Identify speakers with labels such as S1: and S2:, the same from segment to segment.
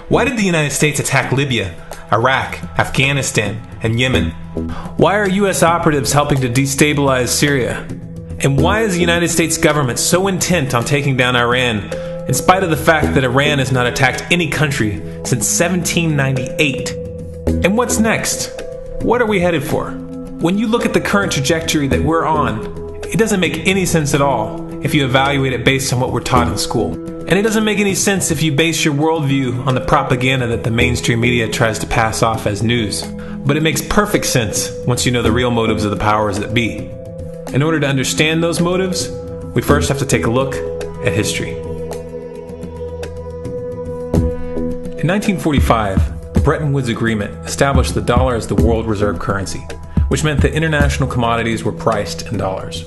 S1: Why did the United States attack Libya, Iraq, Afghanistan, and Yemen? Why are U.S. operatives helping to destabilize Syria? And why is the United States government so intent on taking down Iran, in spite of the fact that Iran has not attacked any country since 1798? And what's next? What are we headed for? When you look at the current trajectory that we're on, it doesn't make any sense at all if you evaluate it based on what we're taught in school. And it doesn't make any sense if you base your worldview on the propaganda that the mainstream media tries to pass off as news. But it makes perfect sense once you know the real motives of the powers that be. In order to understand those motives, we first have to take a look at history. In 1945, the Bretton Woods Agreement established the dollar as the world reserve currency, which meant that international commodities were priced in dollars.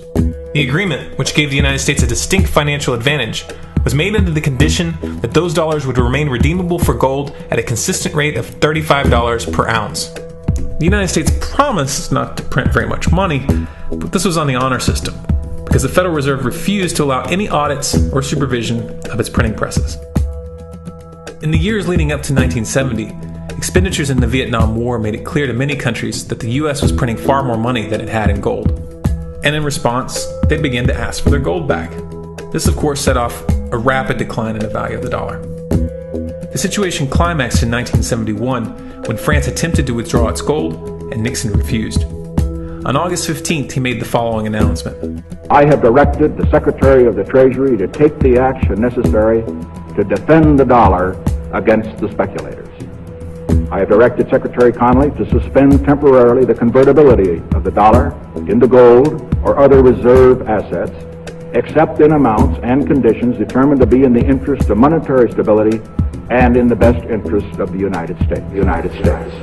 S1: The agreement, which gave the United States a distinct financial advantage, was made under the condition that those dollars would remain redeemable for gold at a consistent rate of $35 per ounce. The United States promised not to print very much money, but this was on the honor system, because the Federal Reserve refused to allow any audits or supervision of its printing presses. In the years leading up to 1970, expenditures in the Vietnam War made it clear to many countries that the U.S. was printing far more money than it had in gold. And in response, they began to ask for their gold back. This, of course, set off a rapid decline in the value of the dollar. The situation climaxed in 1971 when France attempted to withdraw its gold and Nixon refused. On August 15th, he made the following announcement.
S2: I have directed the Secretary of the Treasury to take the action necessary to defend the dollar against the speculators. I have directed Secretary Connally to suspend temporarily the convertibility of the dollar into gold or other reserve assets, except in amounts and conditions determined to be in the interest of monetary stability and in the best interest of the United States.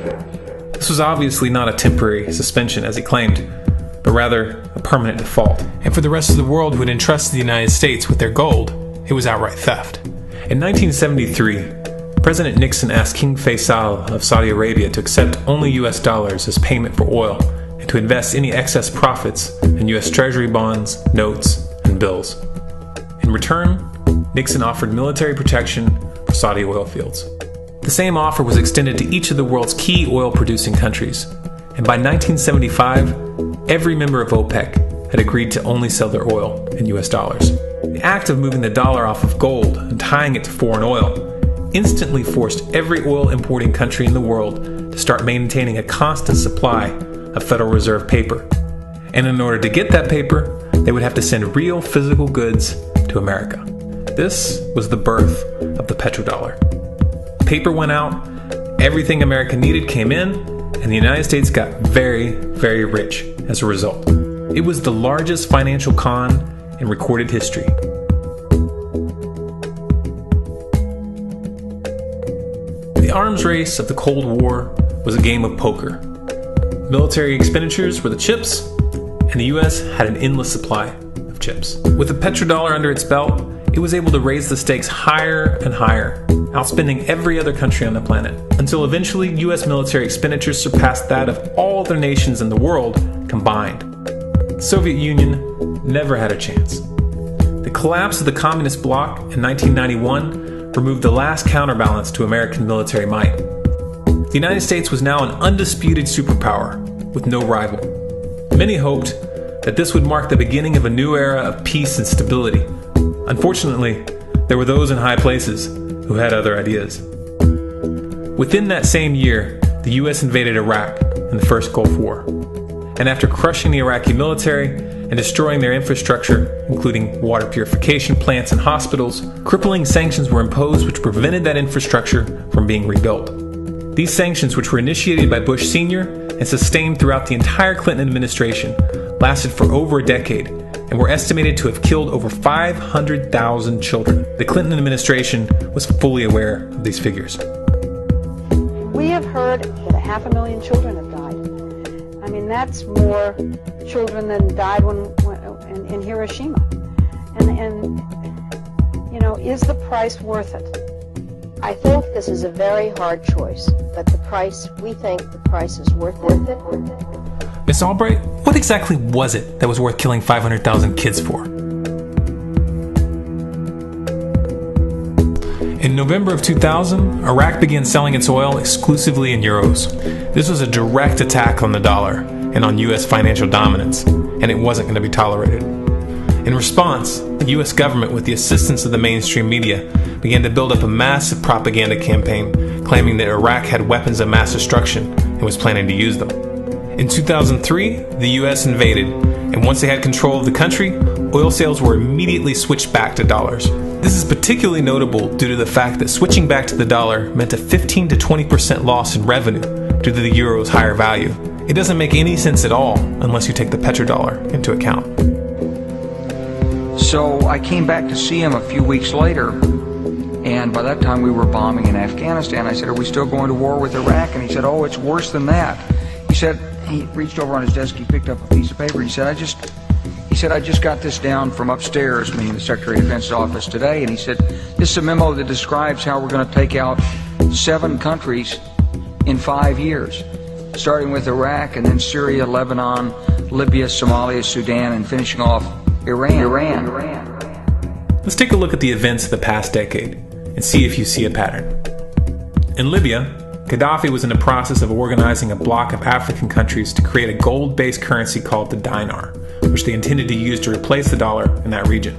S1: This was obviously not a temporary suspension, as he claimed, but rather a permanent default. And for the rest of the world who had entrusted the United States with their gold, it was outright theft. In 1973, President Nixon asked King Faisal of Saudi Arabia to accept only U.S. dollars as payment for oil and to invest any excess profits in U.S. Treasury bonds, notes, and bills. In return, Nixon offered military protection for Saudi oil fields. The same offer was extended to each of the world's key oil-producing countries, and by 1975, every member of OPEC had agreed to only sell their oil in U.S. dollars. The act of moving the dollar off of gold and tying it to foreign oil instantly forced every oil-importing country in the world to start maintaining a constant supply of Federal Reserve paper. And in order to get that paper, they would have to send real physical goods to America. This was the birth of the petrodollar. Paper went out, everything America needed came in, and the United States got very, very rich as a result. It was the largest financial con in recorded history. The arms race of the Cold War was a game of poker. Military expenditures were the chips, and the U.S. had an endless supply of chips. With the petrodollar under its belt, it was able to raise the stakes higher and higher, outspending every other country on the planet, until eventually U.S. military expenditures surpassed that of all other nations in the world combined. The Soviet Union never had a chance. The collapse of the communist bloc in 1991 removed the last counterbalance to American military might. The United States was now an undisputed superpower with no rival. Many hoped that this would mark the beginning of a new era of peace and stability. Unfortunately, there were those in high places who had other ideas. Within that same year, the U.S. invaded Iraq in the First Gulf War. And after crushing the Iraqi military and destroying their infrastructure, including water purification plants and hospitals, crippling sanctions were imposed which prevented that infrastructure from being rebuilt. These sanctions, which were initiated by Bush Sr. and sustained throughout the entire Clinton administration, lasted for over a decade and were estimated to have killed over 500,000 children. The Clinton administration was fully aware of these figures.
S3: We have heard that 500,000 children have died. I mean, that's more children than died in Hiroshima. And you know, is the price worth it?
S4: I think this is a very hard choice, but we think the price is worth it.
S1: Miss Albright, what exactly was it that was worth killing 500,000 kids for? In November of 2000, Iraq began selling its oil exclusively in euros. This was a direct attack on the dollar and on U.S. financial dominance, and it wasn't going to be tolerated. In response, the U.S. government, with the assistance of the mainstream media, began to build up a massive propaganda campaign claiming that Iraq had weapons of mass destruction and was planning to use them. In 2003, the U.S. invaded, and once they had control of the country, oil sales were immediately switched back to dollars. This is particularly notable due to the fact that switching back to the dollar meant a 15 to 20% loss in revenue due to the euro's higher value. It doesn't make any sense at all unless you take the petrodollar into account.
S5: So I came back to see him a few weeks later, and by that time we were bombing in Afghanistan. I said, "Are we still going to war with Iraq?" And he said, "Oh, it's worse than that." He reached over on his desk, he picked up a piece of paper, he said, I just got this down from upstairs," meaning the Secretary of Defense's office today, and he said, "This is a memo that describes how we're going to take out 7 countries in 5 years, starting with Iraq and then Syria, Lebanon, Libya, Somalia, Sudan, and finishing off Iran.
S1: Let's take a look at the events of the past decade and see if you see a pattern. In Libya, Gaddafi was in the process of organizing a bloc of African countries to create a gold-based currency called the dinar, which they intended to use to replace the dollar in that region.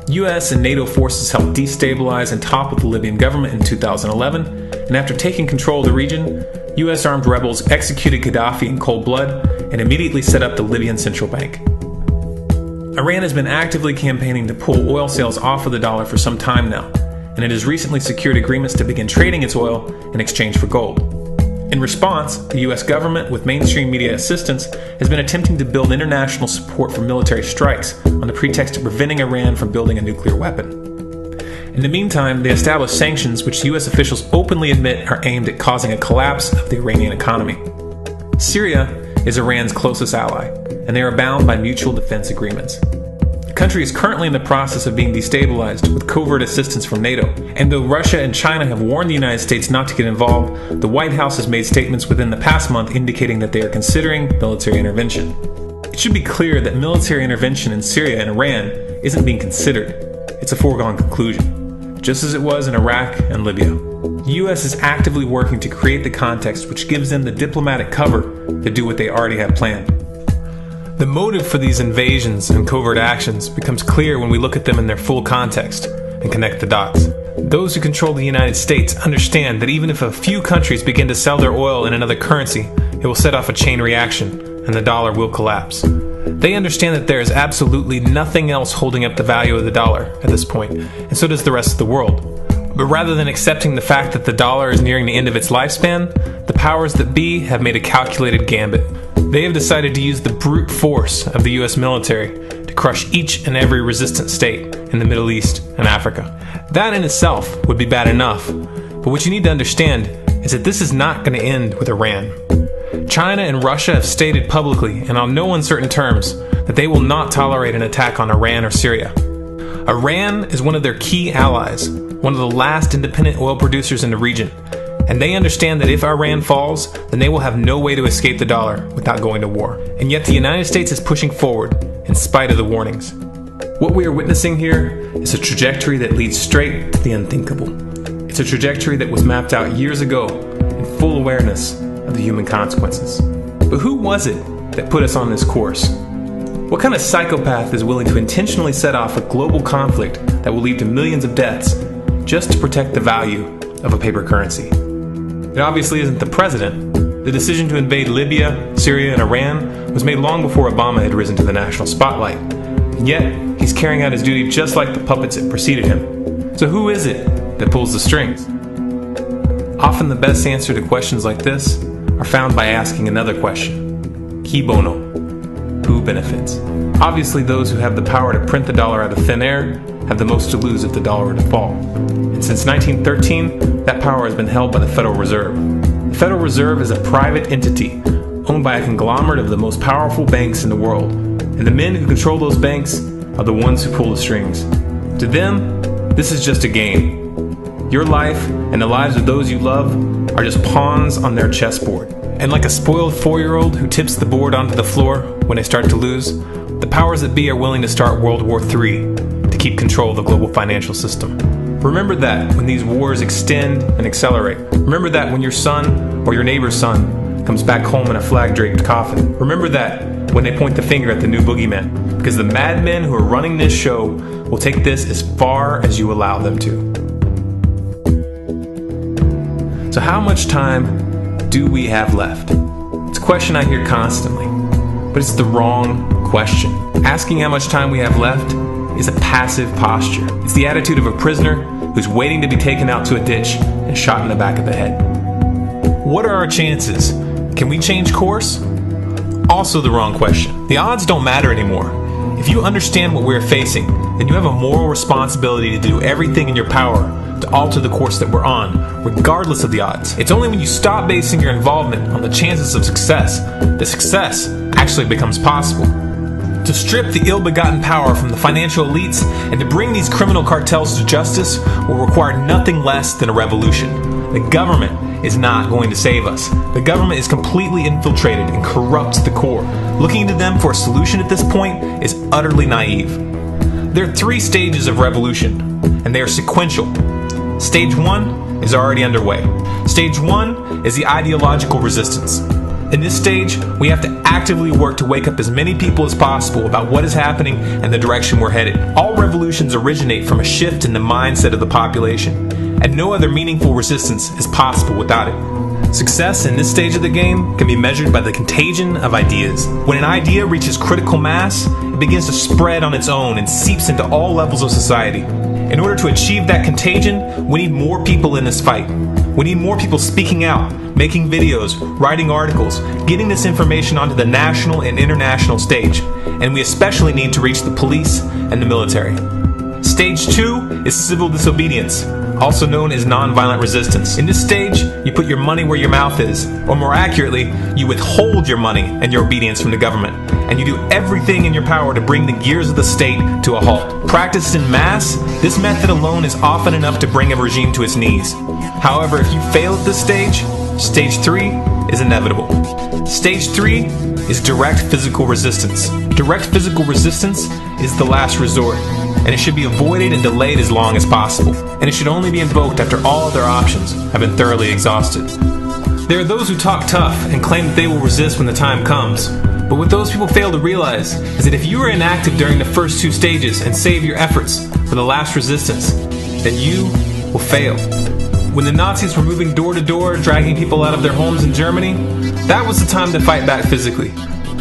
S1: US and NATO forces helped destabilize and topple the Libyan government in 2011, and after taking control of the region, US armed rebels executed Gaddafi in cold blood and immediately set up the Libyan Central Bank. Iran has been actively campaigning to pull oil sales off of the dollar for some time now, and it has recently secured agreements to begin trading its oil in exchange for gold. In response, the US government, with mainstream media assistance, has been attempting to build international support for military strikes on the pretext of preventing Iran from building a nuclear weapon. In the meantime, they established sanctions which US officials openly admit are aimed at causing a collapse of the Iranian economy. Syria is Iran's closest ally, and they are bound by mutual defense agreements. The country is currently in the process of being destabilized with covert assistance from NATO, and though Russia and China have warned the United States not to get involved, the White House has made statements within the past month indicating that they are considering military intervention. It should be clear that military intervention in Syria and Iran isn't being considered. It's a foregone conclusion, just as it was in Iraq and Libya. The U.S. is actively working to create the context which gives them the diplomatic cover to do what they already have planned. The motive for these invasions and covert actions becomes clear when we look at them in their full context and connect the dots. Those who control the United States understand that even if a few countries begin to sell their oil in another currency, it will set off a chain reaction and the dollar will collapse. They understand that there is absolutely nothing else holding up the value of the dollar at this point, and so does the rest of the world. But rather than accepting the fact that the dollar is nearing the end of its lifespan, the powers that be have made a calculated gambit. They have decided to use the brute force of the US military to crush each and every resistant state in the Middle East and Africa. That in itself would be bad enough, but what you need to understand is that this is not going to end with Iran. China and Russia have stated publicly and on no uncertain terms that they will not tolerate an attack on Iran or Syria. Iran is one of their key allies, one of the last independent oil producers in the region, and they understand that if Iran falls, then they will have no way to escape the dollar without going to war. And yet the United States is pushing forward in spite of the warnings. What we are witnessing here is a trajectory that leads straight to the unthinkable. It's a trajectory that was mapped out years ago in full awareness of the human consequences. But who was it that put us on this course? What kind of psychopath is willing to intentionally set off a global conflict that will lead to millions of deaths just to protect the value of a paper currency? It obviously isn't the president. The decision to invade Libya, Syria, and Iran was made long before Obama had risen to the national spotlight. And yet, he's carrying out his duty just like the puppets that preceded him. So who is it that pulls the strings? Often the best answer to questions like this are found by asking another question. Qui bono? Who benefits? Obviously, those who have the power to print the dollar out of thin air have the most to lose if the dollar were to fall. And since 1913, that power has been held by the Federal Reserve. The Federal Reserve is a private entity owned by a conglomerate of the most powerful banks in the world. And the men who control those banks are the ones who pull the strings. To them, this is just a game. Your life and the lives of those you love are just pawns on their chessboard. And like a spoiled 4-year-old who tips the board onto the floor when they start to lose, the powers that be are willing to start World War III to keep control of the global financial system. Remember that when these wars extend and accelerate. Remember that when your son or your neighbor's son comes back home in a flag-draped coffin. Remember that when they point the finger at the new boogeyman. Because the madmen who are running this show will take this as far as you allow them to. So how much time do we have left? It's a question I hear constantly, but it's the wrong question. Asking how much time we have left is a passive posture. It's the attitude of a prisoner who's waiting to be taken out to a ditch and shot in the back of the head. What are our chances? Can we change course? Also the wrong question. The odds don't matter anymore. If you understand what we're facing, then you have a moral responsibility to do everything in your power to alter the course that we're on, regardless of the odds. It's only when you stop basing your involvement on the chances of success that success actually becomes possible. To strip the ill-begotten power from the financial elites and to bring these criminal cartels to justice will require nothing less than a revolution. The government is not going to save us. The government is completely infiltrated and corrupt to the core. Looking to them for a solution at this point is utterly naive. There are 3 stages of revolution, and they are sequential. Stage 1 is already underway. Stage 1 is the ideological resistance. In this stage, we have to actively work to wake up as many people as possible about what is happening and the direction we're headed. All revolutions originate from a shift in the mindset of the population, and no other meaningful resistance is possible without it. Success in this stage of the game can be measured by the contagion of ideas. When an idea reaches critical mass, it begins to spread on its own and seeps into all levels of society. In order to achieve that contagion, we need more people in this fight. We need more people speaking out, making videos, writing articles, getting this information onto the national and international stage. And we especially need to reach the police and the military. Stage 2 is civil disobedience, also known as nonviolent resistance. In this stage, you put your money where your mouth is, or more accurately, you withhold your money and your obedience from the government, and you do everything in your power to bring the gears of the state to a halt. Practiced in mass, this method alone is often enough to bring a regime to its knees. However, if you fail at this stage, Stage 3 is inevitable. Stage 3 is direct physical resistance. Direct physical resistance is the last resort, and it should be avoided and delayed as long as possible. And it should only be invoked after all other options have been thoroughly exhausted. There are those who talk tough and claim that they will resist when the time comes. But what those people fail to realize is that if you are inactive during the first 2 stages and save your efforts for the last resistance, then you will fail. When the Nazis were moving door to door, dragging people out of their homes in Germany, that was the time to fight back physically.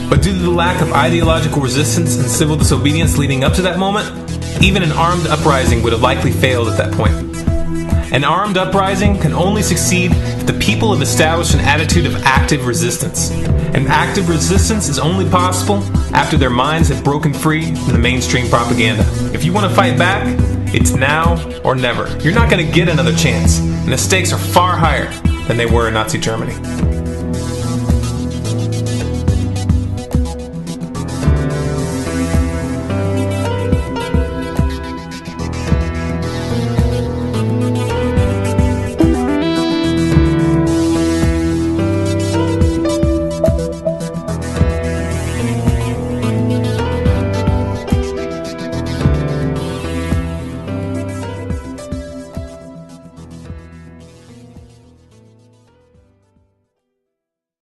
S1: But due to the lack of ideological resistance and civil disobedience leading up to that moment, even an armed uprising would have likely failed at that point. An armed uprising can only succeed if the people have established an attitude of active resistance. And active resistance is only possible after their minds have broken free from the mainstream propaganda. If you want to fight back, it's now or never. You're not going to get another chance, and the stakes are far higher than they were in Nazi Germany.